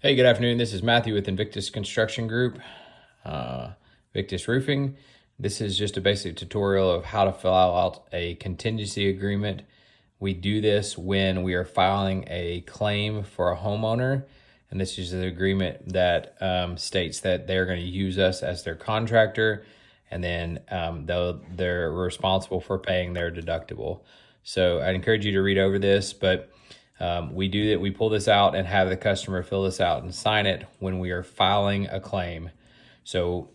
Hey, good afternoon. This is Matthew with Invictus Construction Group, Victus Roofing. This is just a basic tutorial of how to fill out a contingency agreement. We do this when we are filing a claim for a homeowner, and this is an agreement that states that they're going to use us as their contractor, and then they're responsible for paying their deductible. So I'd encourage you to read over this, but we do that. We pull this out and have the customer fill this out and sign it when we are filing a claim. So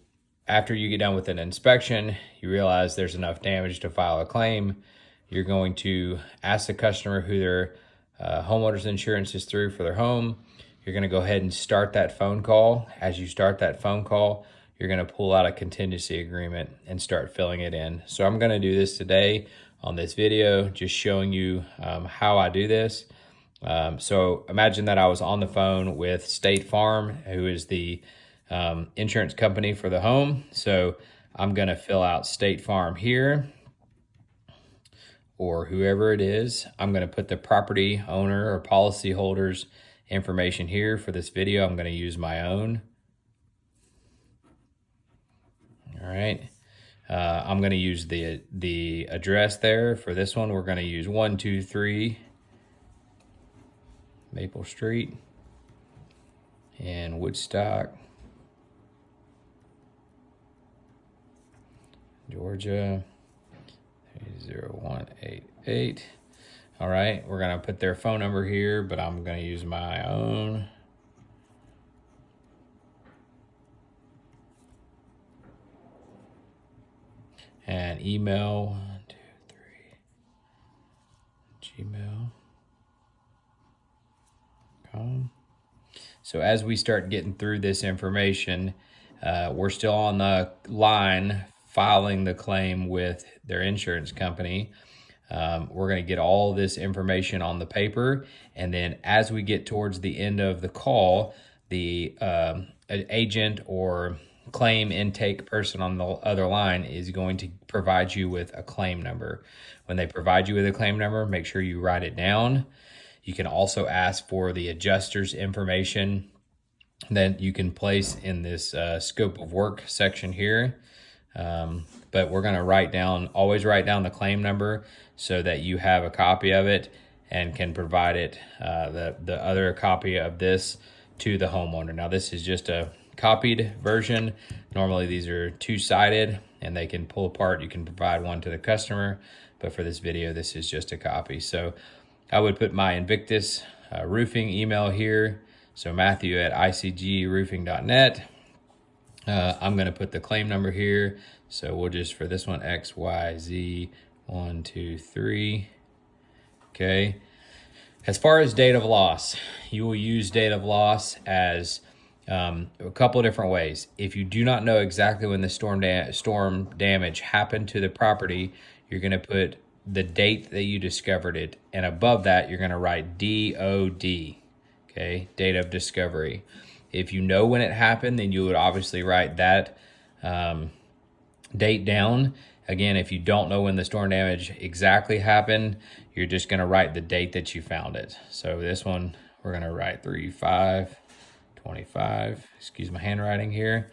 after you get done with an inspection, you realize there's enough damage to file a claim. You're going to ask the customer who their homeowner's insurance is through for their home. You're going to go ahead and start that phone call. As you start that phone call, you're going to pull out a contingency agreement and start filling it in. So I'm going to do this today on this video, just showing you how I do this. So imagine that I was on the phone with State Farm, who is the insurance company for the home. So I'm going to fill out State Farm here, or whoever it is. I'm going to put the property owner or policy holder's information here. For this video, I'm going to use my own. All right. I'm going to use the address there. For this one, we're going to use 123 Maple Street in Woodstock, Georgia, 30188. All right, we're gonna put their phone number here, but I'm gonna use my own. And email, 1, 2, 3, gmail.com. So as we start getting through this information, we're still on the line filing the claim with their insurance company. We're going to get all this information on the paper, and then as we get towards the end of the call, the agent or claim intake person on the other line is going to provide you with a claim number. When they provide you with a claim number, make sure you write it down. You can also ask for the adjuster's information that you can place in this scope of work section here. But we're going to always write down the claim number so that you have a copy of it and can provide it, the other copy of this to the homeowner. Now, this is just a copied version. Normally these are two-sided and they can pull apart. You can provide one to the customer, but for this video, this is just a copy. So I would put my Invictus roofing email here. So Matthew at icgroofing.net. I'm going to put the claim number here. So we'll just, for this one, XYZ 1, 2, 3. Okay. As far as date of loss, you will use date of loss as a couple of different ways. If you do not know exactly when the storm damage happened to the property, you're going to put the date that you discovered it. And above that, you're going to write DOD, okay, date of discovery. If you know when it happened, then you would obviously write that date down. Again, if you don't know when the storm damage exactly happened, you're just going to write the date that you found it. So this one, we're going to write 3/5/25. Excuse my handwriting here.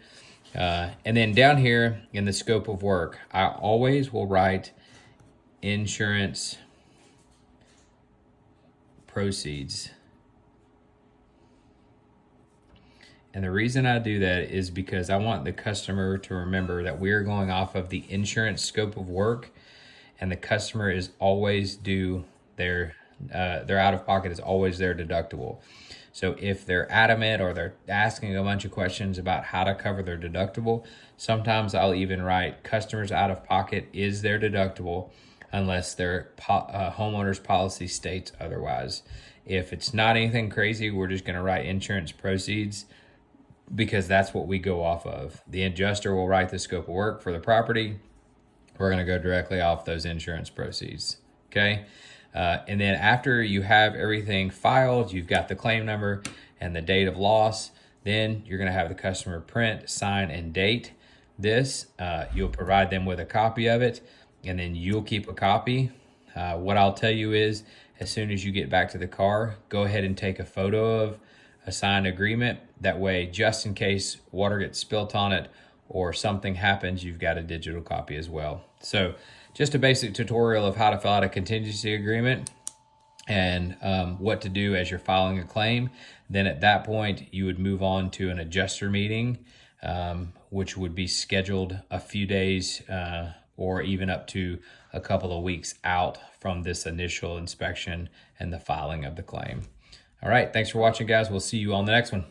And then down here in the scope of work, I always will write insurance proceeds. And the reason I do that is because I want the customer to remember that we're going off of the insurance scope of work, and the customer is always due their out-of-pocket is always their deductible. So if they're adamant or they're asking a bunch of questions about how to cover their deductible, sometimes I'll even write customer's out-of-pocket is their deductible unless their homeowner's policy states otherwise. If it's not anything crazy, we're just going to write insurance proceeds, because that's what we go off of. The adjuster will write the scope of work for the property. We're going to go directly off those insurance proceeds. Okay. And then after you have everything filed, you've got the claim number and the date of loss, then you're going to have the customer print, sign, and date this. You'll provide them with a copy of it, and then you'll keep a copy. What I'll tell you is, as soon as you get back to the car, go ahead and take a photo a signed agreement. That way, just in case water gets spilt on it or something happens, you've got a digital copy as well. So just a basic tutorial of how to fill out a contingency agreement and what to do as you're filing a claim. Then at that point, you would move on to an adjuster meeting, which would be scheduled a few days or even up to a couple of weeks out from this initial inspection and the filing of the claim. All right, thanks for watching, guys. We'll see you on the next one.